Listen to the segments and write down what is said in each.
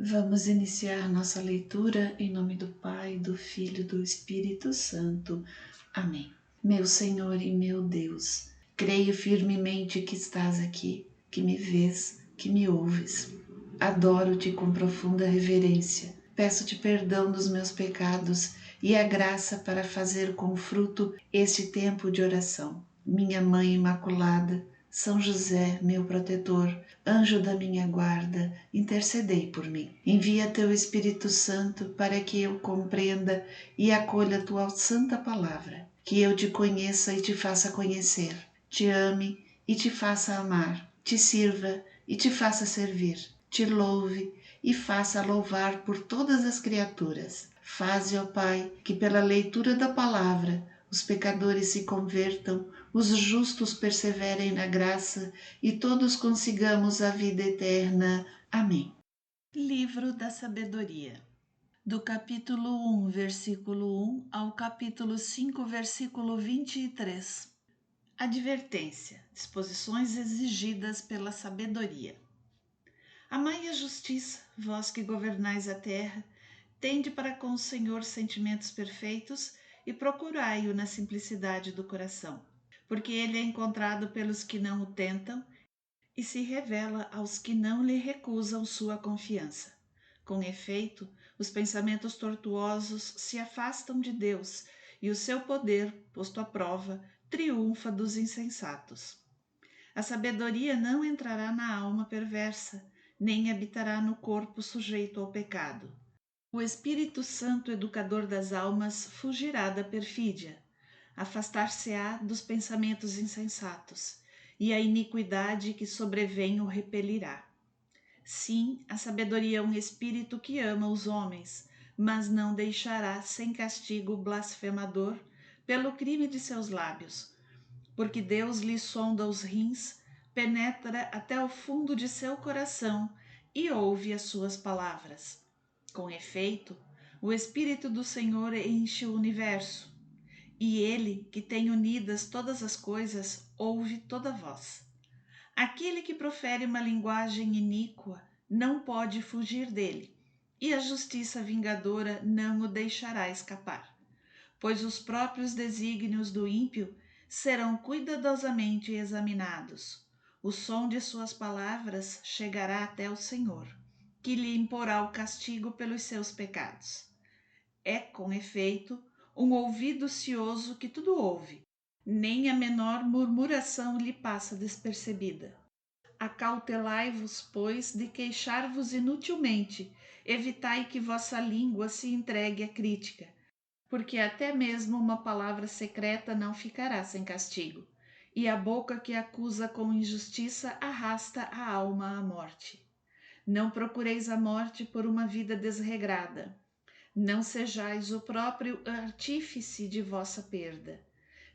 Vamos iniciar nossa leitura em nome do Pai, do Filho e do Espírito Santo. Amém. Meu Senhor e meu Deus, creio firmemente que estás aqui, que me vês, que me ouves. Adoro-te com profunda reverência. Peço-te perdão dos meus pecados e a graça para fazer com fruto este tempo de oração. Minha Mãe Imaculada, São José, meu protetor, anjo da minha guarda, intercedei por mim. Envia teu Espírito Santo para que eu compreenda e acolha a tua santa palavra, que eu te conheça e te faça conhecer, te ame e te faça amar, te sirva e te faça servir, te louve e faça louvar por todas as criaturas. Faze, ó Pai, que pela leitura da palavra os pecadores se convertam, os justos perseverem na graça e todos consigamos a vida eterna. Amém. Livro da Sabedoria. Do capítulo 1, versículo 1 ao capítulo 5, versículo 23. Advertência. Disposições exigidas pela sabedoria. Amai a justiça, vós que governais a terra, tende para com o Senhor sentimentos perfeitos e procurai-o na simplicidade do coração, porque ele é encontrado pelos que não o tentam e se revela aos que não lhe recusam sua confiança. Com efeito, os pensamentos tortuosos se afastam de Deus e o seu poder, posto à prova, triunfa dos insensatos. A sabedoria não entrará na alma perversa, nem habitará no corpo sujeito ao pecado. O Espírito Santo, educador das almas, fugirá da perfídia, afastar-se-á dos pensamentos insensatos, e a iniquidade que sobrevém o repelirá. Sim, a sabedoria é um espírito que ama os homens, mas não deixará sem castigo o blasfemador pelo crime de seus lábios, porque Deus lhe sonda os rins, penetra até o fundo de seu coração e ouve as suas palavras. Com efeito, o Espírito do Senhor enche o universo, e ele, que tem unidas todas as coisas, ouve toda voz. Aquele que profere uma linguagem iníqua não pode fugir dele, e a justiça vingadora não o deixará escapar, pois os próprios desígnios do ímpio serão cuidadosamente examinados. O som de suas palavras chegará até o Senhor, que lhe imporá o castigo pelos seus pecados. É, com efeito, um ouvido cioso que tudo ouve, nem a menor murmuração lhe passa despercebida. Acautelai-vos, pois, de queixar-vos inutilmente, evitai que vossa língua se entregue à crítica, porque até mesmo uma palavra secreta não ficará sem castigo, e a boca que acusa com injustiça arrasta a alma à morte. Não procureis a morte por uma vida desregrada. Não sejais o próprio artífice de vossa perda.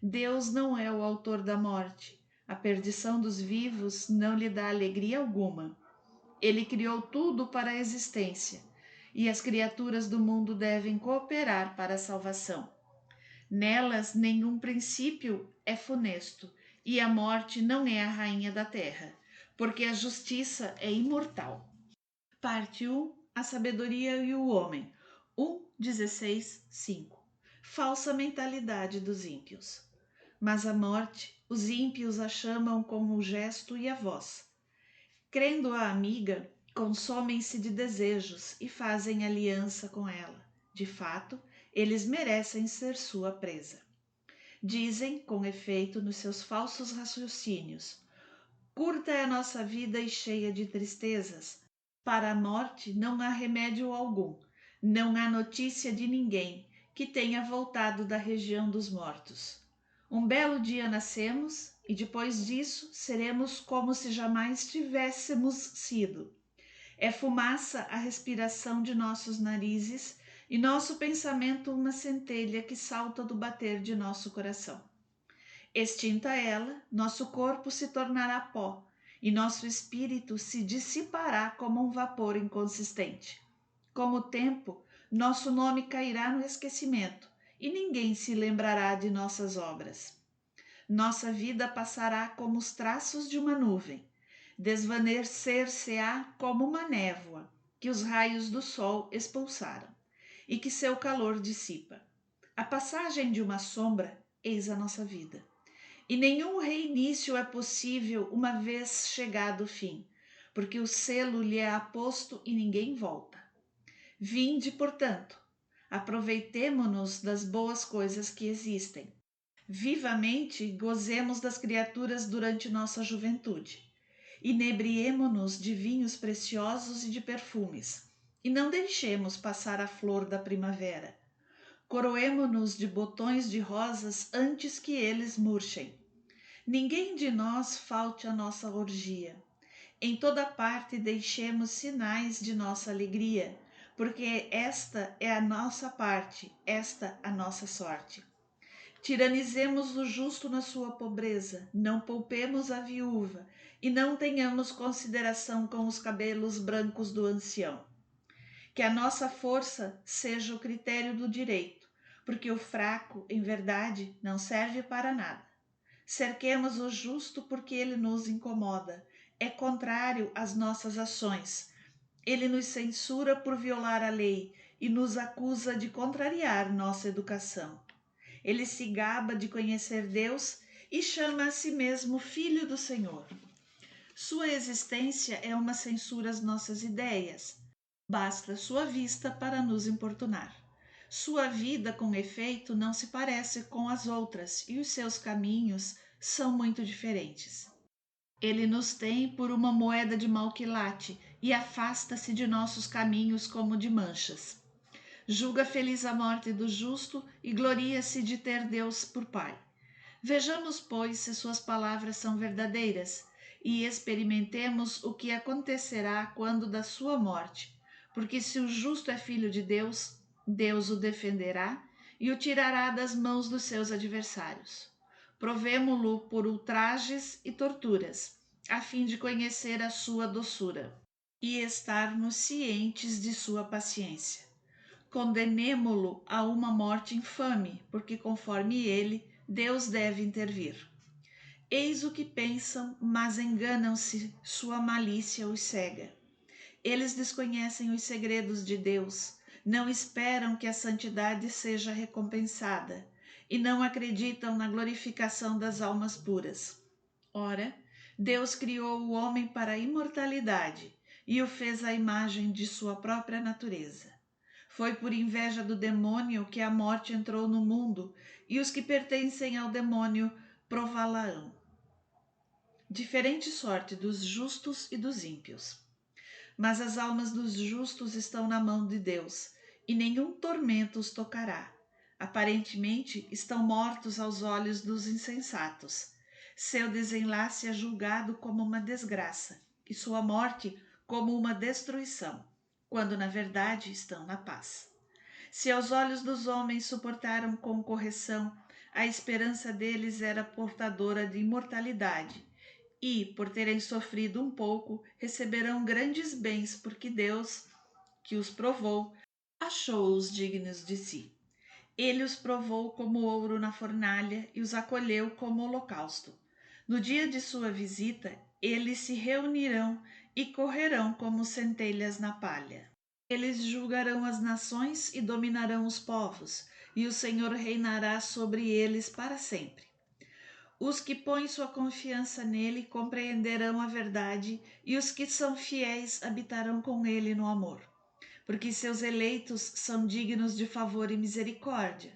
Deus não é o autor da morte. A perdição dos vivos não lhe dá alegria alguma. Ele criou tudo para a existência, e as criaturas do mundo devem cooperar para a salvação. Nelas nenhum princípio é funesto, e a morte não é a rainha da terra, porque a justiça é imortal. Parte 1. A sabedoria e o homem. 1:16-5. Falsa mentalidade dos ímpios. Mas a morte, os ímpios a chamam com o gesto e a voz. Crendo-a amiga, consomem-se de desejos e fazem aliança com ela. De fato, eles merecem ser sua presa. Dizem, com efeito, nos seus falsos raciocínios: curta é a nossa vida e cheia de tristezas. Para a morte não há remédio algum, não há notícia de ninguém que tenha voltado da região dos mortos. Um belo dia nascemos e depois disso seremos como se jamais tivéssemos sido. É fumaça a respiração de nossos narizes e nosso pensamento uma centelha que salta do bater de nosso coração. Extinta ela, nosso corpo se tornará pó e nosso espírito se dissipará como um vapor inconsistente. Com o tempo, nosso nome cairá no esquecimento e ninguém se lembrará de nossas obras. Nossa vida passará como os traços de uma nuvem, desvanecer-se-á como uma névoa, que os raios do sol expulsaram, e que seu calor dissipa. A passagem de uma sombra, eis a nossa vida. E nenhum reinício é possível uma vez chegado o fim, porque o selo lhe é aposto e ninguém volta. Vinde, portanto, aproveitemo-nos das boas coisas que existem. Vivamente gozemos das criaturas durante nossa juventude. Inebriemo-nos de vinhos preciosos e de perfumes, e não deixemos passar a flor da primavera. Coroemo-nos de botões de rosas antes que eles murchem. Ninguém de nós falte a nossa orgia. Em toda parte deixemos sinais de nossa alegria, porque esta é a nossa parte, esta a nossa sorte. Tiranizemos o justo na sua pobreza, não poupemos a viúva, e não tenhamos consideração com os cabelos brancos do ancião. Que a nossa força seja o critério do direito, porque o fraco, em verdade, não serve para nada. Cerquemos o justo porque ele nos incomoda, é contrário às nossas ações. Ele nos censura por violar a lei e nos acusa de contrariar nossa educação. Ele se gaba de conhecer Deus e chama a si mesmo Filho do Senhor. Sua existência é uma censura às nossas ideias. Basta sua vista para nos importunar. Sua vida, com efeito, não se parece com as outras e os seus caminhos são muito diferentes. Ele nos tem por uma moeda de mau quilate e afasta-se de nossos caminhos como de manchas. Julga feliz a morte do justo e gloria-se de ter Deus por Pai. Vejamos, pois, se suas palavras são verdadeiras e experimentemos o que acontecerá quando da sua morte, porque se o justo é filho de Deus, Deus o defenderá e o tirará das mãos dos seus adversários. Provemo-lo por ultrajes e torturas, a fim de conhecer a sua doçura e estarmos cientes de sua paciência. Condenemo-lo a uma morte infame, porque conforme ele, Deus deve intervir. Eis o que pensam, mas enganam-se, sua malícia os cega. Eles desconhecem os segredos de Deus, não esperam que a santidade seja recompensada e não acreditam na glorificação das almas puras. Ora, Deus criou o homem para a imortalidade e o fez à imagem de sua própria natureza. Foi por inveja do demônio que a morte entrou no mundo, e os que pertencem ao demônio prová-la-ão. Diferente sorte dos justos e dos ímpios. Mas as almas dos justos estão na mão de Deus, e nenhum tormento os tocará. Aparentemente estão mortos aos olhos dos insensatos. Seu desenlace é julgado como uma desgraça, e sua morte como uma destruição, quando na verdade estão na paz. Se aos olhos dos homens suportaram com correção, a esperança deles era portadora de imortalidade, e, por terem sofrido um pouco, receberão grandes bens, porque Deus, que os provou, achou-os dignos de si. Ele os provou como ouro na fornalha e os acolheu como holocausto. No dia de sua visita, eles se reunirão e correrão como centelhas na palha. Eles julgarão as nações e dominarão os povos, e o Senhor reinará sobre eles para sempre. Os que põem sua confiança nele compreenderão a verdade, e os que são fiéis habitarão com ele no amor, porque seus eleitos são dignos de favor e misericórdia.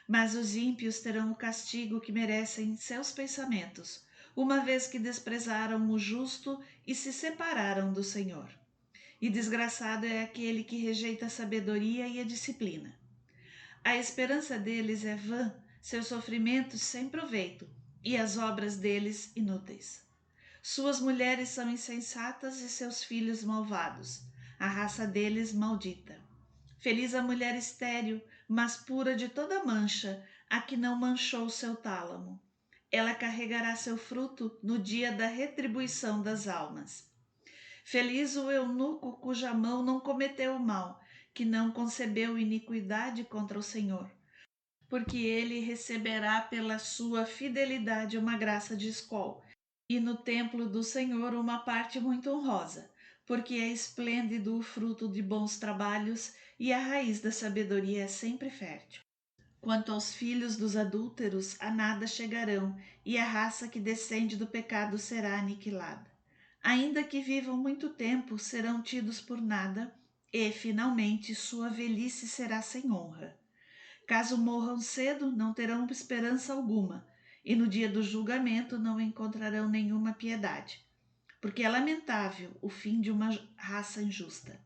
Mas os ímpios terão o castigo que merecem seus pensamentos, uma vez que desprezaram o justo e se separaram do Senhor. E desgraçado é aquele que rejeita a sabedoria e a disciplina. A esperança deles é vã, seus sofrimentos sem proveito, e as obras deles inúteis. Suas mulheres são insensatas e seus filhos malvados, a raça deles maldita. Feliz a mulher estéril, mas pura de toda mancha, a que não manchou seu tálamo. Ela carregará seu fruto no dia da retribuição das almas. Feliz o eunuco cuja mão não cometeu o mal, que não concebeu iniquidade contra o Senhor, porque ele receberá pela sua fidelidade uma graça de escol, e no templo do Senhor uma parte muito honrosa, porque é esplêndido o fruto de bons trabalhos e a raiz da sabedoria é sempre fértil. Quanto aos filhos dos adúlteros, a nada chegarão, e a raça que descende do pecado será aniquilada. Ainda que vivam muito tempo, serão tidos por nada, e, finalmente, sua velhice será sem honra. Caso morram cedo, não terão esperança alguma, e no dia do julgamento não encontrarão nenhuma piedade, porque é lamentável o fim de uma raça injusta.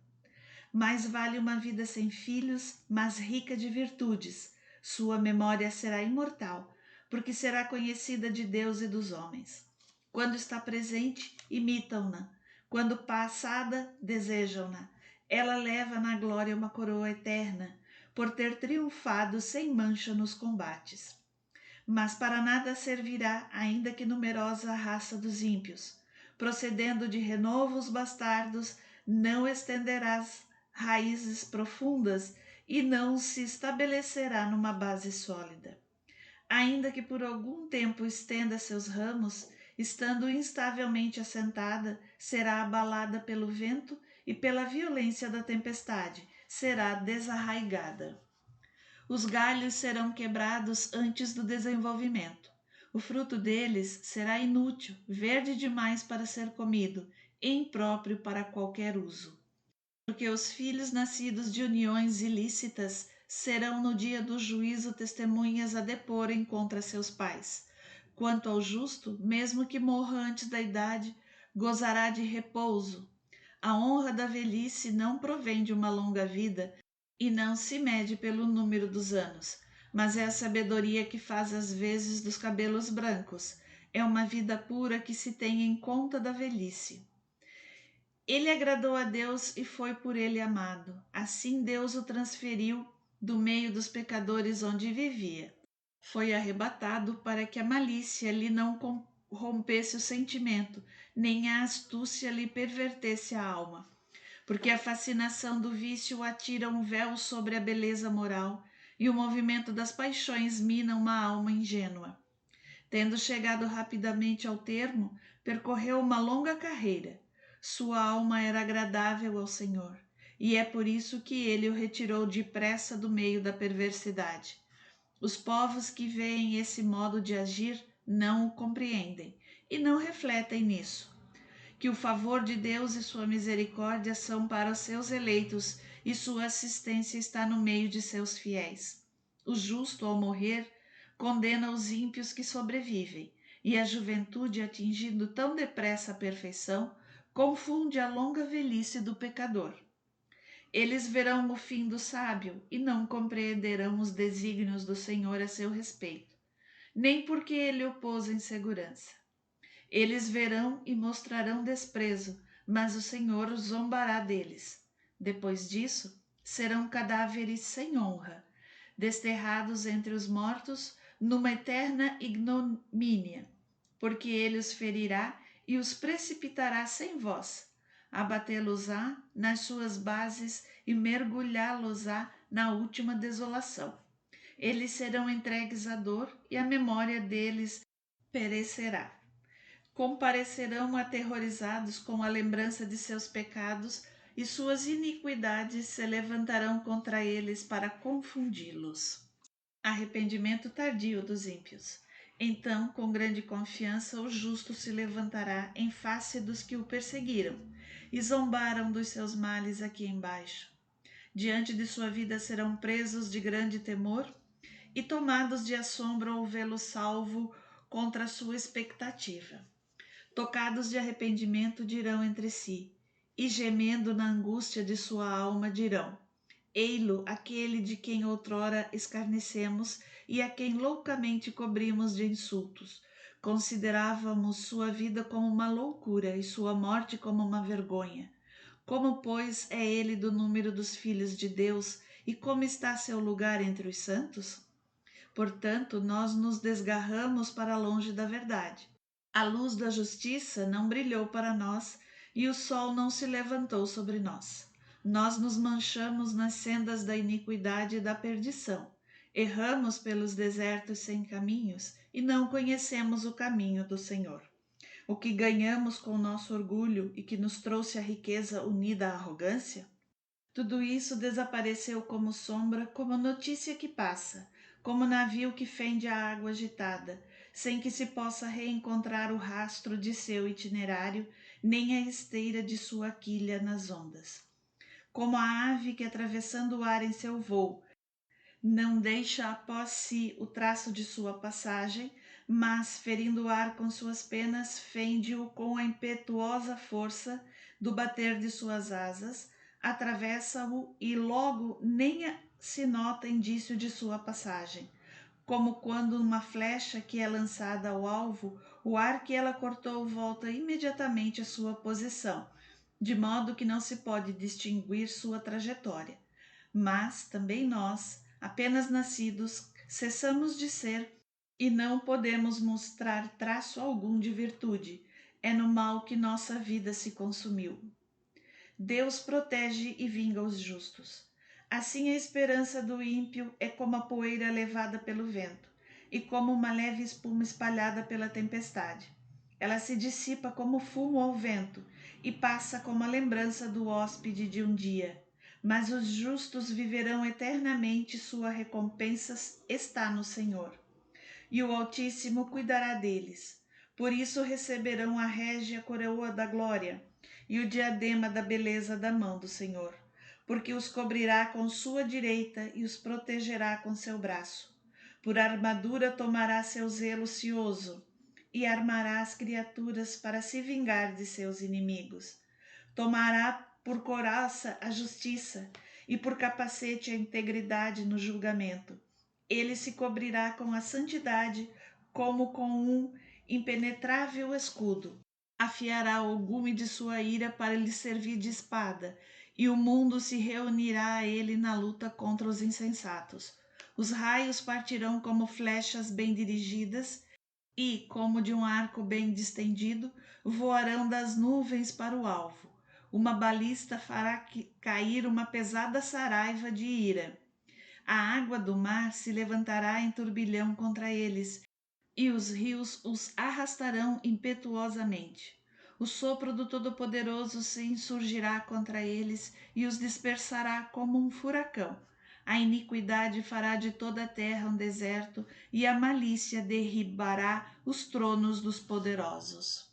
Mais vale uma vida sem filhos, mas rica de virtudes. Sua memória será imortal, porque será conhecida de Deus e dos homens. Quando está presente, imitam-na. Quando passada, desejam-na. Ela leva na glória uma coroa eterna, por ter triunfado sem mancha nos combates. Mas para nada servirá, ainda que numerosa, a raça dos ímpios. Procedendo de renovos bastardos, não estenderás raízes profundas e não se estabelecerá numa base sólida. Ainda que por algum tempo estenda seus ramos, estando instavelmente assentada, será abalada pelo vento e pela violência da tempestade, será desarraigada. Os galhos serão quebrados antes do desenvolvimento. O fruto deles será inútil, verde demais para ser comido, e impróprio para qualquer uso. Porque os filhos nascidos de uniões ilícitas serão no dia do juízo testemunhas a deporem contra seus pais. Quanto ao justo, mesmo que morra antes da idade, gozará de repouso. A honra da velhice não provém de uma longa vida e não se mede pelo número dos anos, mas é a sabedoria que faz as vezes dos cabelos brancos. É uma vida pura que se tem em conta da velhice. Ele agradou a Deus e foi por ele amado. Assim Deus o transferiu do meio dos pecadores onde vivia. Foi arrebatado para que a malícia lhe não corrompesse o sentimento, nem a astúcia lhe pervertesse a alma. Porque a fascinação do vício atira um véu sobre a beleza moral e o movimento das paixões mina uma alma ingênua. Tendo chegado rapidamente ao termo, percorreu uma longa carreira. Sua alma era agradável ao Senhor, e é por isso que ele o retirou depressa do meio da perversidade. Os povos que veem esse modo de agir não o compreendem e não refletem nisso. Que o favor de Deus e sua misericórdia são para os seus eleitos e sua assistência está no meio de seus fiéis. O justo, ao morrer, condena os ímpios que sobrevivem, e a juventude, atingindo tão depressa a perfeição, confunde a longa velhice do pecador. Eles verão o fim do sábio e não compreenderão os desígnios do Senhor a seu respeito, nem porque ele o pôs em segurança. Eles verão e mostrarão desprezo, mas o Senhor zombará deles. Depois disso, serão cadáveres sem honra, desterrados entre os mortos numa eterna ignomínia, porque ele os ferirá e os precipitará sem voz, abatê-los-á nas suas bases e mergulhá-los-á na última desolação. Eles serão entregues à dor e a memória deles perecerá. Comparecerão aterrorizados com a lembrança de seus pecados e suas iniquidades se levantarão contra eles para confundi-los. Arrependimento tardio dos ímpios. Então, com grande confiança, o justo se levantará em face dos que o perseguiram e zombaram dos seus males aqui embaixo. Diante de sua vida serão presos de grande temor e tomados de assombro ao vê-lo salvo contra sua expectativa. Tocados de arrependimento dirão entre si, e gemendo na angústia de sua alma dirão: Ei-lo, aquele de quem outrora escarnecemos e a quem loucamente cobrimos de insultos. Considerávamos sua vida como uma loucura e sua morte como uma vergonha. Como, pois, é ele do número dos filhos de Deus e como está seu lugar entre os santos? Portanto, nós nos desgarramos para longe da verdade. A luz da justiça não brilhou para nós e o sol não se levantou sobre nós. Nós nos manchamos nas sendas da iniquidade e da perdição. Erramos pelos desertos sem caminhos e não conhecemos o caminho do Senhor. O que ganhamos com o nosso orgulho e que nos trouxe a riqueza unida à arrogância? Tudo isso desapareceu como sombra, como notícia que passa, como navio que fende a água agitada, sem que se possa reencontrar o rastro de seu itinerário, nem a esteira de sua quilha nas ondas. Como a ave que, atravessando o ar em seu vôo, não deixa após si o traço de sua passagem, mas, ferindo o ar com suas penas, fende-o com a impetuosa força do bater de suas asas, atravessa-o e logo nem se nota indício de sua passagem. Como quando uma flecha que é lançada ao alvo, o ar que ela cortou volta imediatamente à sua posição, de modo que não se pode distinguir sua trajetória. Mas também nós, apenas nascidos, cessamos de ser e não podemos mostrar traço algum de virtude. É no mal que nossa vida se consumiu. Deus protege e vinga os justos. Assim a esperança do ímpio é como a poeira levada pelo vento e como uma leve espuma espalhada pela tempestade. Ela se dissipa como fumo ao vento e passa como a lembrança do hóspede de um dia. Mas os justos viverão eternamente, sua recompensa está no Senhor. E o Altíssimo cuidará deles. Por isso receberão a régia coroa da glória e o diadema da beleza da mão do Senhor, porque os cobrirá com sua direita e os protegerá com seu braço. Por armadura tomará seu zelo cioso e armará as criaturas para se vingar de seus inimigos. Tomará por couraça a justiça e por capacete a integridade no julgamento. Ele se cobrirá com a santidade como com um impenetrável escudo. Afiará o gume de sua ira para lhe servir de espada, e o mundo se reunirá a ele na luta contra os insensatos. Os raios partirão como flechas bem dirigidas e, como de um arco bem distendido, voarão das nuvens para o alvo. Uma balista fará cair uma pesada saraiva de ira. A água do mar se levantará em turbilhão contra eles, e os rios os arrastarão impetuosamente. O sopro do Todo-Poderoso se insurgirá contra eles e os dispersará como um furacão. A iniquidade fará de toda a terra um deserto e a malícia derribará os tronos dos poderosos.